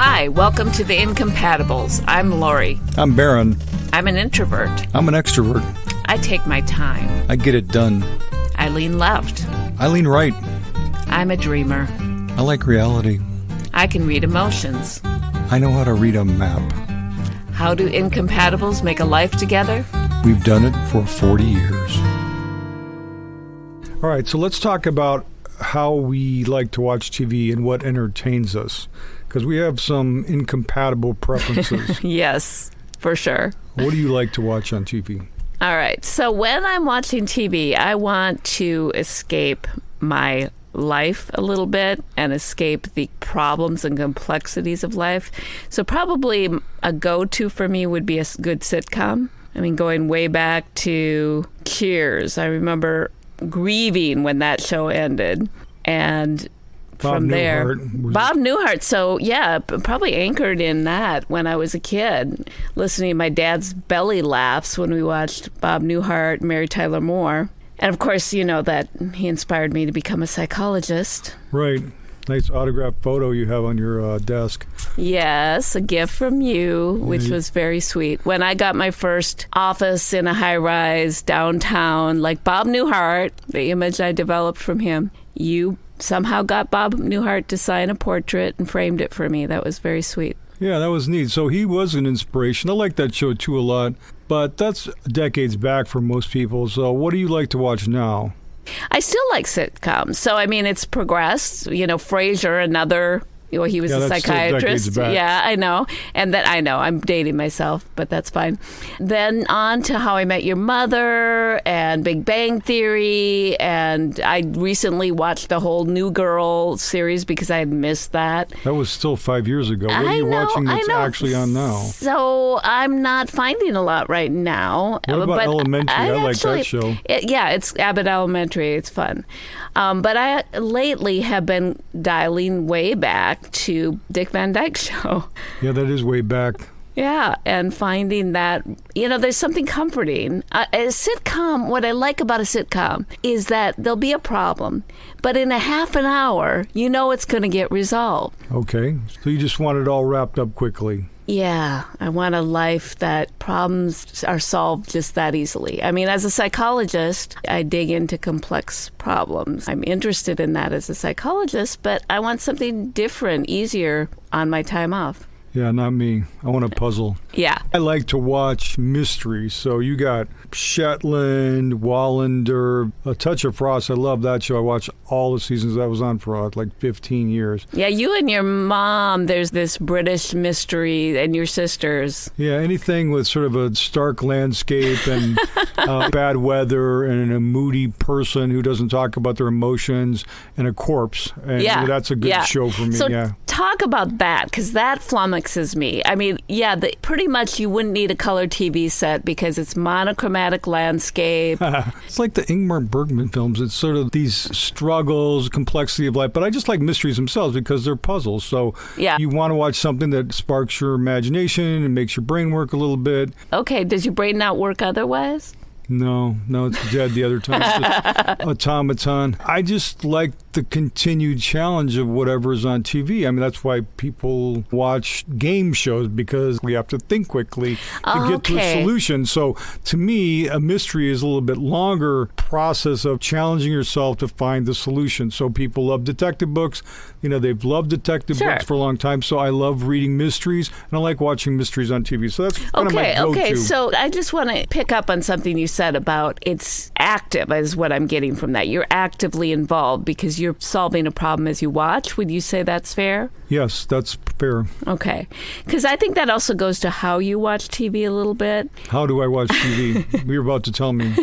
Hi, welcome to the Incompatibles. I'm Lori. I'm Baron. I'm an introvert. I'm an extrovert. I take my time. I get it done. I lean left. I lean right. I'm a dreamer. I like reality. I can read emotions. I know how to read a map. How do incompatibles make a life together? We've done it for 40 years. All right, so let's talk about how we like to watch TV and what entertains us, because we have some incompatible preferences. Yes, for sure. What do you like to watch on TV? All right, so when I'm watching TV, I want to escape my life a little bit and escape the problems and complexities of life. So probably a go-to for me would be a good sitcom. I mean, going way back to Cheers. I remember grieving when that show ended. And from there, Bob Newhart. So yeah, probably anchored in that when I was a kid, listening to my dad's belly laughs when we watched Bob Newhart, Mary Tyler Moore. And of course, you know that he inspired me to become a psychologist. Right. Nice autographed photo you have on your desk. Yes, a gift from you, which was very sweet. When I got my first office in a high-rise downtown, like Bob Newhart, the image I developed from him, you somehow got Bob Newhart to sign a portrait and framed it for me. That was very sweet. Yeah, that was neat. So he was an inspiration. I like that show too a lot, but that's decades back for most people. So what do you like to watch now? I still like sitcoms. So, I mean, it's progressed. You know, Frasier, another... Well, he was a psychiatrist. Yeah, I know. And then I know I'm dating myself, but that's fine. Then on to How I Met Your Mother and Big Bang Theory. And I recently watched the whole New Girl series because I had missed that. That was still 5 years ago. What are you watching that's actually on now? So I'm not finding a lot right now. What about Elementary? I like that show. It's Abbott Elementary. It's fun. But I lately have been dialing way back to Dick Van Dyke Show. Yeah, that is way back. Yeah, and finding that, you know, there's something comforting. A sitcom, what I like about a sitcom is that there'll be a problem, but in a half an hour, you know it's going to get resolved. Okay, so you just want it all wrapped up quickly. Yeah, I want a life that problems are solved just that easily. I mean, as a psychologist, I dig into complex problems. I'm interested in that as a psychologist, but I want something different, easier on my time off. Yeah, not me. I want a puzzle. Yeah. I like to watch mysteries. So you got Shetland, Wallander, A Touch of Frost. I love that show. I watched all the seasons that was on for like 15 years. Yeah, you and your mom, there's this British mystery, and your sisters. Yeah, anything with sort of a stark landscape and bad weather and a moody person who doesn't talk about their emotions and a corpse. And that's a good show for me. So talk about that, because that flummoxes me. I mean, pretty much you wouldn't need a color TV set because it's monochromatic landscape. It's like the Ingmar Bergman films. It's sort of these struggles, complexity of life. But I just like mysteries themselves because they're puzzles. So you want to watch something that sparks your imagination and makes your brain work a little bit. Okay, does your brain not work otherwise? No, it's dead the other time. It's just automaton. I just like the continued challenge of whatever is on TV. I mean, that's why people watch game shows, because we have to think quickly to get to a solution. So to me, a mystery is a little bit longer process of challenging yourself to find the solution. So people love detective books. You know, they've loved detective books for a long time. So I love reading mysteries, and I like watching mysteries on TV. So that's kind of my go-to. Okay, so I just want to pick up on something you said about it's active, is what I'm getting from that. You're actively involved because you're solving a problem as you watch. Would you say that's fair? Yes, that's fair. Okay. Because I think that also goes to how you watch TV a little bit. How do I watch TV? You're about to tell me.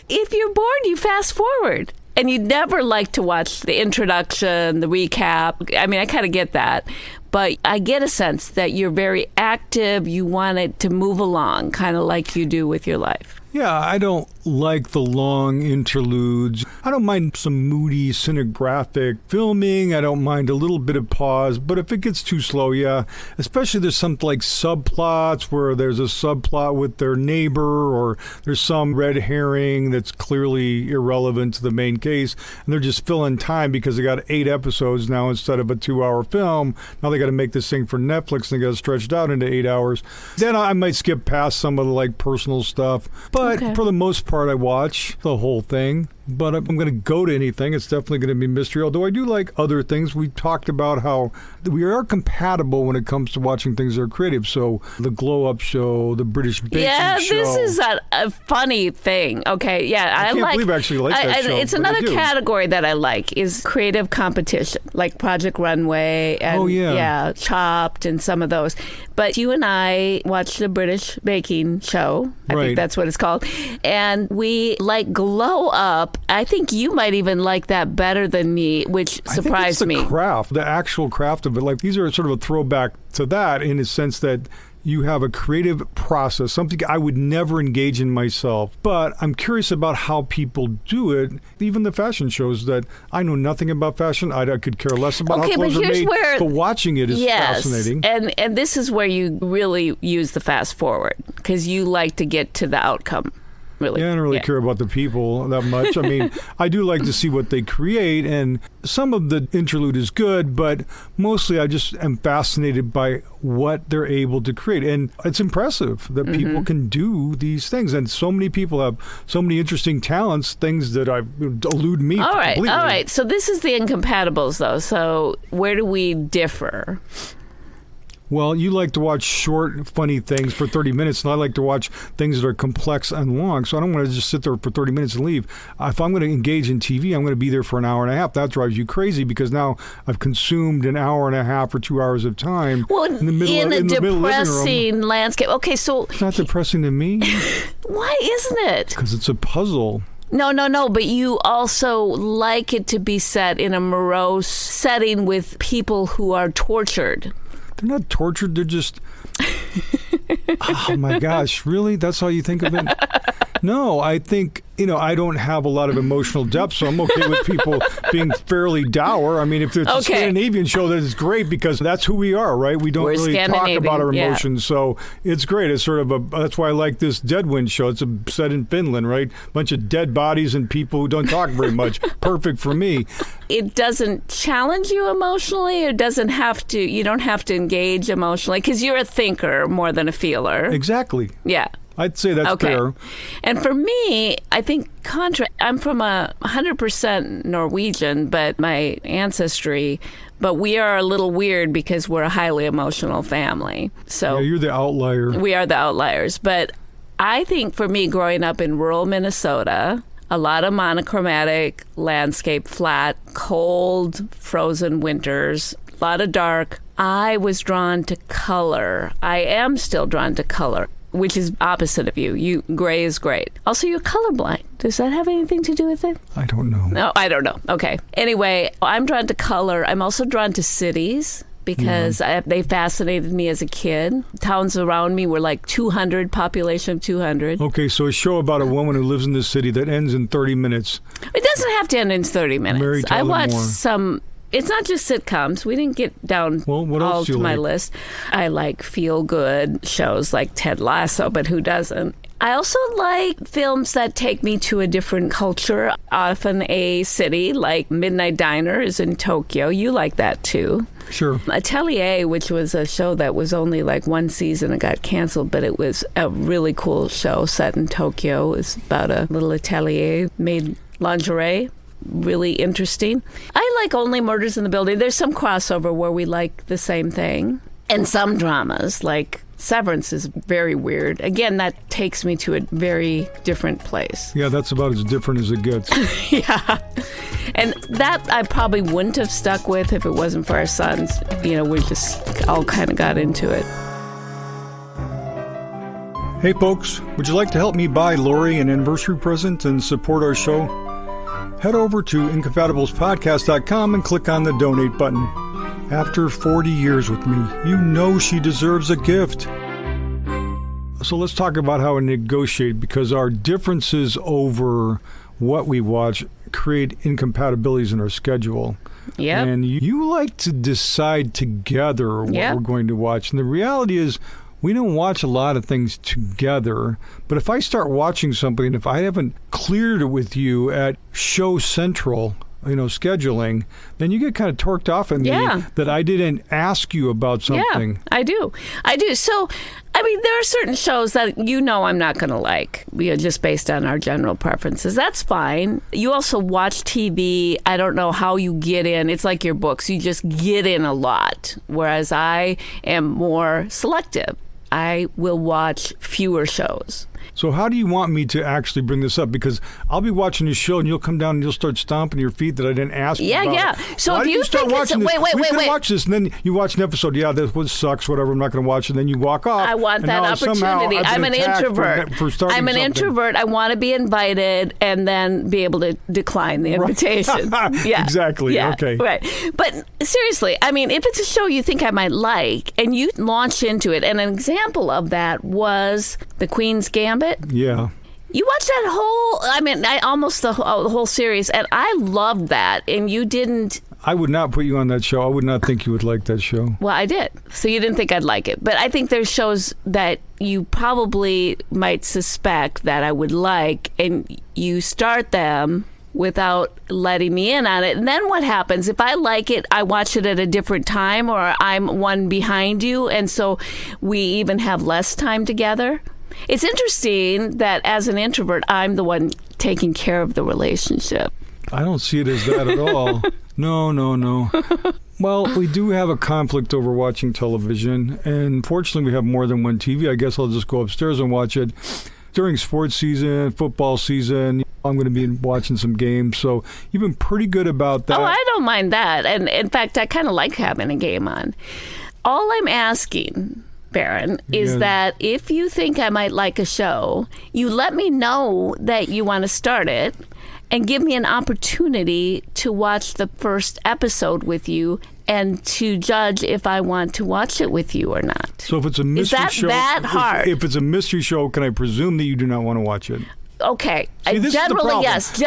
If you're bored, you fast forward. And you never like to watch the introduction, the recap. I mean, I kind of get that. But I get a sense that you're very active. You want it to move along, kind of like you do with your life. Yeah, I don't like the long interludes. I don't mind some moody, cinematographic filming. I don't mind a little bit of pause. But if it gets too slow, yeah. Especially there's some like subplots where there's a subplot with their neighbor, or there's some red herring that's clearly irrelevant to the main case. And they're just filling time because they got 8 episodes now instead of a 2-hour film. Now they got to make this thing for Netflix and they got it stretched out into 8 hours. Then I might skip past some of the like personal stuff. But for the most part, I watch the whole thing. But I'm going to go to anything. It's definitely going to be mystery. Although I do like other things. We talked about how we are compatible when it comes to watching things that are creative. So the Glow Up show, the British Baking show. This is a funny thing. Okay, yeah. I can't believe I actually like that show. It's another category that I like is creative competition, like Project Runway and Chopped and some of those. But you and I watched the British Baking show. I think that's what it's called. And we like Glow Up. I think you might even like that better than me, which surprised me. I think it's the craft, the actual craft of it. Like these are sort of a throwback to that in a sense that you have a creative process, something I would never engage in myself. But I'm curious about how people do it. Even the fashion shows that I know nothing about fashion. I could care less about how clothes are made. But watching it is fascinating. And this is where you really use the fast forward because you like to get to the outcome. Really. Yeah, I don't really care about the people that much. I mean, I do like to see what they create, and some of the interlude is good, but mostly I just am fascinated by what they're able to create. And it's impressive that people can do these things. And so many people have so many interesting talents, things that elude me completely. All right. So this is the Incompatibles, though. So where do we differ? Well, you like to watch short, funny things for 30 minutes, and I like to watch things that are complex and long. So I don't want to just sit there for 30 minutes and leave. If I'm going to engage in TV, I'm going to be there for an hour and a half. That drives you crazy because now I've consumed an hour and a half or 2 hours of time in the middle of the depressing landscape. Okay, so it's not depressing to me. Why isn't it? Because it's a puzzle. No, but you also like it to be set in a morose setting with people who are tortured. They're not tortured. They're just, oh my gosh, really? That's how you think of it? No, I think, I don't have a lot of emotional depth, so I'm okay with people being fairly dour. I mean, if it's a Scandinavian show, that is great because that's who we are, right? We don't really talk about our emotions, so it's great. It's sort of that's why I like this Deadwind show. It's set in Finland, right? Bunch of dead bodies and people who don't talk very much. Perfect for me. It doesn't challenge you emotionally. It doesn't have to. You don't have to engage emotionally because you're a thinker more than a feeler. Exactly. Yeah. I'd say that's fair. And for me, I think I'm from 100% Norwegian, but my ancestry, but we are a little weird because we're a highly emotional family. So yeah, you're the outlier. We are the outliers. But I think for me, growing up in rural Minnesota, a lot of monochromatic landscape, flat, cold, frozen winters, a lot of dark. I was drawn to color. I am still drawn to color, which is opposite of you. Gray is great. Also, you're colorblind. Does that have anything to do with it? I don't know. No, I don't know. Okay. Anyway, I'm drawn to color. I'm also drawn to cities because they fascinated me as a kid. Towns around me were like 200, population of 200. Okay, so a show about a woman who lives in the city that ends in 30 minutes. It doesn't have to end in 30 minutes. Mary Tyler Moore. I watched some... It's not just sitcoms. We didn't get down all to my list. I like feel-good shows like Ted Lasso, but who doesn't? I also like films that take me to a different culture, often a city, like Midnight Diner is in Tokyo. You like that too. Sure. Atelier, which was a show that was only like one season and got canceled, but it was a really cool show set in Tokyo. It was about a little atelier, made lingerie. Really interesting. I like Only Murders in the Building. There's some crossover where we like the same thing. And some dramas, like Severance is very weird. Again, that takes me to a very different place. Yeah, that's about as different as it gets. Yeah. And that I probably wouldn't have stuck with if it wasn't for our sons. We just all kind of got into it. Hey, folks, would you like to help me buy Lori an anniversary present and support our show? Head over to incompatiblespodcast.com and click on the donate button. After 40 years with me, you know she deserves a gift. So let's talk about how we negotiate, because our differences over what we watch create incompatibilities in our schedule. Yeah. And you like to decide together what we're going to watch. And the reality is, we don't watch a lot of things together. But if I start watching something, and if I haven't cleared it with you at Show Central, scheduling, then you get kind of torqued off at me that I didn't ask you about something. Yeah, I do. So, there are certain shows that I'm not going to like, just based on our general preferences. That's fine. You also watch TV. I don't know how you get in. It's like your books. You just get in a lot, whereas I am more selective. I will watch fewer shows. So how do you want me to actually bring this up? Because I'll be watching this show and you'll come down and you'll start stomping your feet that I didn't ask you about. Yeah. So why if you start think watching it's... this? Wait. Watch this, and then you watch an episode. Yeah, this sucks, whatever, I'm not going to watch it. And then you walk off. I want that opportunity. I'm an introvert. I'm an introvert. I want to be invited and then be able to decline the invitation. Yeah. Exactly. Yeah. Okay. Right. But seriously, if it's a show you think I might like and you launch into it, and an example of that was The Queen's Gambit. Yeah. You watched that whole, almost the whole series, and I loved that, and you didn't... I would not put you on that show. I would not think you would like that show. Well, I did. So you didn't think I'd like it. But I think there's shows that you probably might suspect that I would like, and you start them without letting me in on it. And then what happens? If I like it, I watch it at a different time, or I'm one behind you, and so we even have less time together. It's interesting that as an introvert, I'm the one taking care of the relationship. I don't see it as that at all. No. Well, we do have a conflict over watching television, and fortunately we have more than one TV. I guess I'll just go upstairs and watch it. During sports season, football season, I'm going to be watching some games, so you've been pretty good about that. Oh, I don't mind that. And in fact, I kind of like having a game on. All I'm asking, Baron, is that if you think I might like a show, you let me know that you want to start it and give me an opportunity to watch the first episode with you and to judge if I want to watch it with you or not. So if it's a mystery show... Is that hard? If it's a mystery show, can I presume that you do not want to watch it? Okay. Generally, yes. See,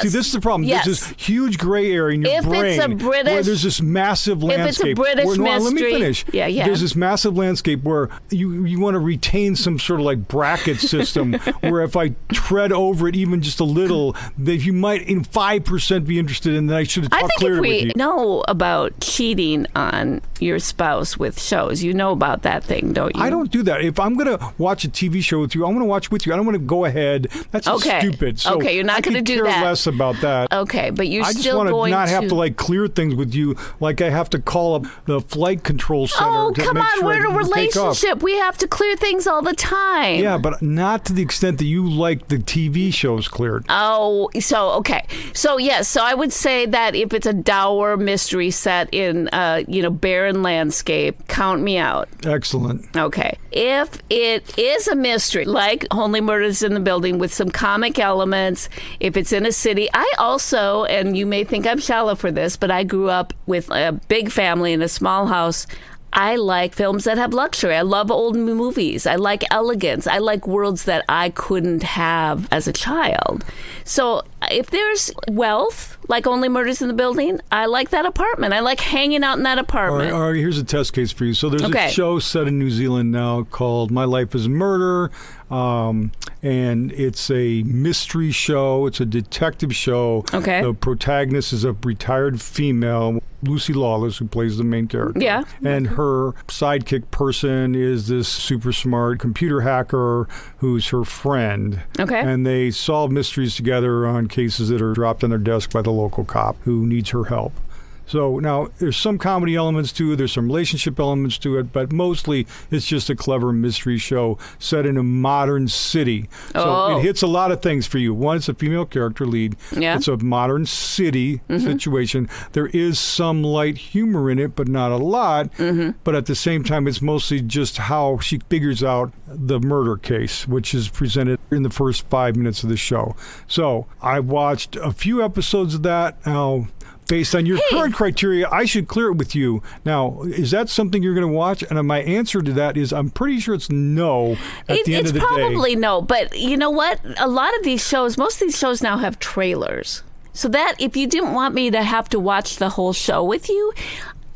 this is the problem. Yes. There's this huge gray area in your brain where there's this massive landscape. If it's a British mystery. Let me finish. Yeah. There's this massive landscape where you want to retain some sort of like bracket system where if I tread over it even just a little, that you might in 5% be interested in, that I should have talked clearly with you. I think if we know about cheating on your spouse with shows, you know about that thing, don't you? I don't do that. If I'm going to watch a TV show with you, I'm going to watch with you. I don't want to go ahead. That's stupid. So okay, you're not going to do that. I care less about that. Okay, but you're still going to... going to... I just want to not have to like clear things with you, like I have to call up the flight control center. Oh, to come make on, sure we're in a relationship. We have to clear things all the time. Yeah, but not to the extent that you like the TV shows cleared. Oh, so okay. So yes, so I would say that if it's a dour mystery set in barren landscape, count me out. Excellent. Okay. If it is a mystery, like Only Murders in the Building with some comic elements, if it's in a city, I also, and you may think I'm shallow for this, but I grew up with a big family in a small house. I like films that have luxury. I love old movies. I like elegance. I like worlds that I couldn't have as a child. So if there's wealth, like Only Murders in the Building, I like that apartment. I like hanging out in that apartment. All right, here's a test case for you. So there's a show set in New Zealand now called My Life is Murder. And it's a mystery show. It's a detective show. Okay. The protagonist is a retired female, Lucy Lawless, who plays the main character. Yeah. And her sidekick person is this super smart computer hacker who's her friend. Okay. And they solve mysteries together on cases that are dropped on their desk by the local cop who needs her help. So now there's some comedy elements to it, there's some relationship elements to it, but mostly it's just a clever mystery show set in a modern city. So it hits a lot of things for you. One, it's a female character lead. Yeah. It's a modern city situation. There is some light humor in it, but not a lot. But at the same time, it's mostly just how she figures out the murder case, which is presented in the first 5 minutes of the show. So I watched a few episodes of that. Now, based on your current criteria, I should clear it with you. Now, is that something you're going to watch? And my answer to that is I'm pretty sure it's no at the end of the day. It's probably no, but you know what? A lot of these shows, most of these shows now have trailers. So that if you didn't want me to have to watch the whole show with you,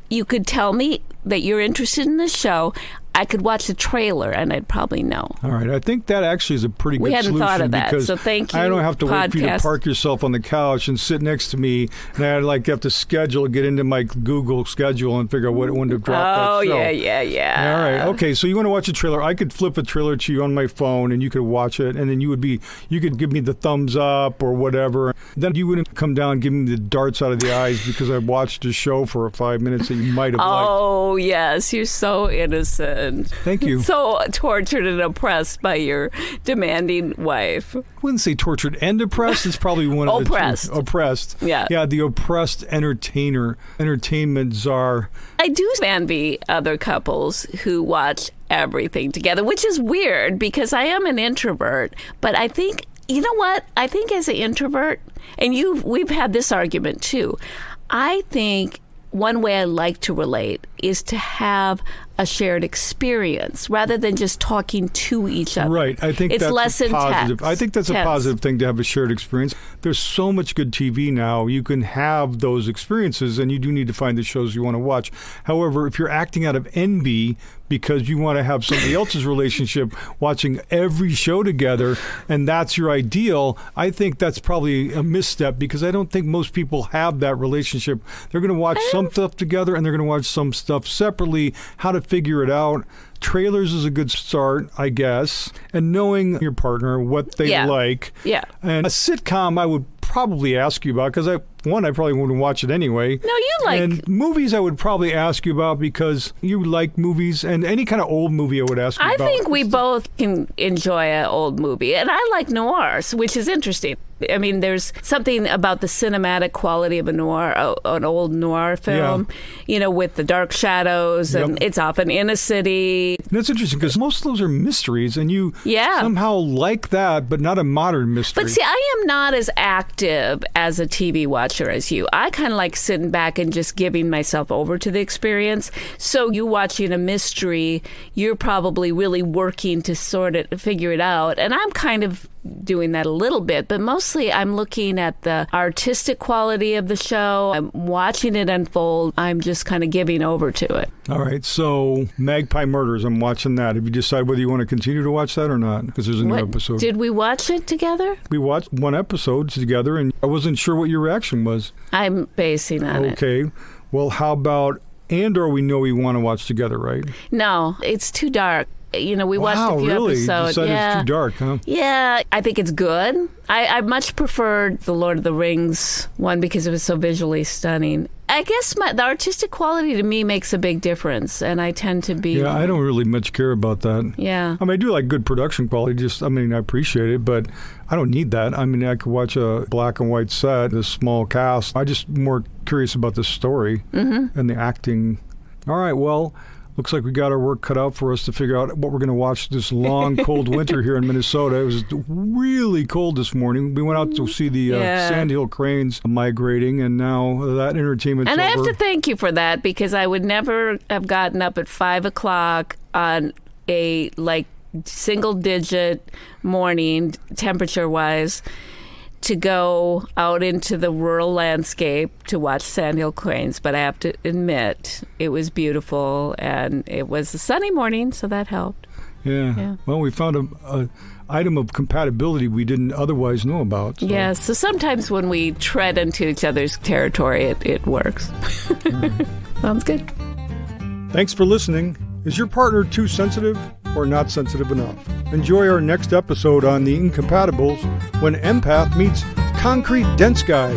you could tell me that you're interested in the show. I could watch the trailer and I'd probably know. All right. I think that actually is a pretty good solution. We hadn't thought of that, because so thank you. I don't have to wait for you to park yourself on the couch and sit next to me, and I'd have to get into my Google schedule and figure out when to drop that show. Oh, yeah. All right. Okay, so you want to watch a trailer. I could flip a trailer to you on my phone, and you could watch it, and then you could give me the thumbs up or whatever. Then you wouldn't come down and give me the darts out of the eyes because I watched a show for 5 minutes that you might have liked. Oh, yes. You're so innocent. Thank you. So tortured and oppressed by your demanding wife. I wouldn't say tortured and oppressed. It's probably one of oppressed. The two. Oppressed. Yeah. Yeah, the oppressed entertainment czar. I do envy other couples who watch everything together, which is weird because I am an introvert. But I think, you know what? I think as an introvert, and we've had this argument too, I think one way I like to relate is to have a shared experience rather than just talking to each other. Right. I think it's that's less a positive. text. I think that's a positive thing to have a shared experience. There's so much good TV now. You can have those experiences, and you do need to find the shows you want to watch. However, if you're acting out of envy because you want to have somebody else's relationship watching every show together, and that's your ideal, I think that's probably a misstep because I don't think most people have that relationship. They're going to watch some stuff together, and they're going to watch some stuff separately. How to figure it out. Trailers is a good start, I guess, and knowing your partner, what they like. Yeah. And a sitcom I would probably ask you about because I probably wouldn't watch it anyway. No, you like. And movies I would probably ask you about because you like movies, and any kind of old movie I would ask you about. I think we both can enjoy an old movie, and I like noirs, which is interesting. I mean, there's something about the cinematic quality of a noir, an old noir film, with the dark shadows, and it's often in a city. And that's interesting because most of those are mysteries, and you somehow like that, but not a modern mystery. But see, I am not as active as a TV watcher as you. I kind of like sitting back and just giving myself over to the experience. So you watching a mystery, you're probably really working to sort it, figure it out. And I'm kind of doing that a little bit, but mostly I'm looking at the artistic quality of the show. I'm watching it unfold. I'm just kind of giving over to it. All right, so Magpie Murders, I'm watching that. Have you decided whether you want to continue to watch that or not? Because there's a new episode. Did we watch it together? We watched one episode together, and I wasn't sure what your reaction was. I'm basing on it. Okay, well, how about Andor we know we want to watch together, right? No, it's too dark. We watched a few really? episodes. You decided it's too dark, huh? Yeah, I think it's good. I much preferred the Lord of the Rings one because it was so visually stunning. I guess the artistic quality to me makes a big difference, and I tend to be... Yeah, I don't really much care about that. Yeah. I do like good production quality. I appreciate it, but I don't need that. I could watch a black and white set, a small cast. I'm just more curious about the story and the acting. All right, well... Looks like we got our work cut out for us to figure out what we're going to watch this long, cold winter here in Minnesota. It was really cold this morning. We went out to see the sandhill cranes migrating, and now that entertainment's over. And I have to thank you for that because I would never have gotten up at 5 o'clock on a single-digit morning, temperature-wise, to go out into the rural landscape to watch sandhill cranes, but I have to admit it was beautiful, and it was a sunny morning, so that helped. Yeah. Well, we found a item of compatibility we didn't otherwise know about. So. Yeah, so sometimes when we tread into each other's territory, it works. Right. Sounds good. Thanks for listening. Is your partner too sensitive or not sensitive enough? Enjoy our next episode on the Incompatibles when empath meets concrete dense guy.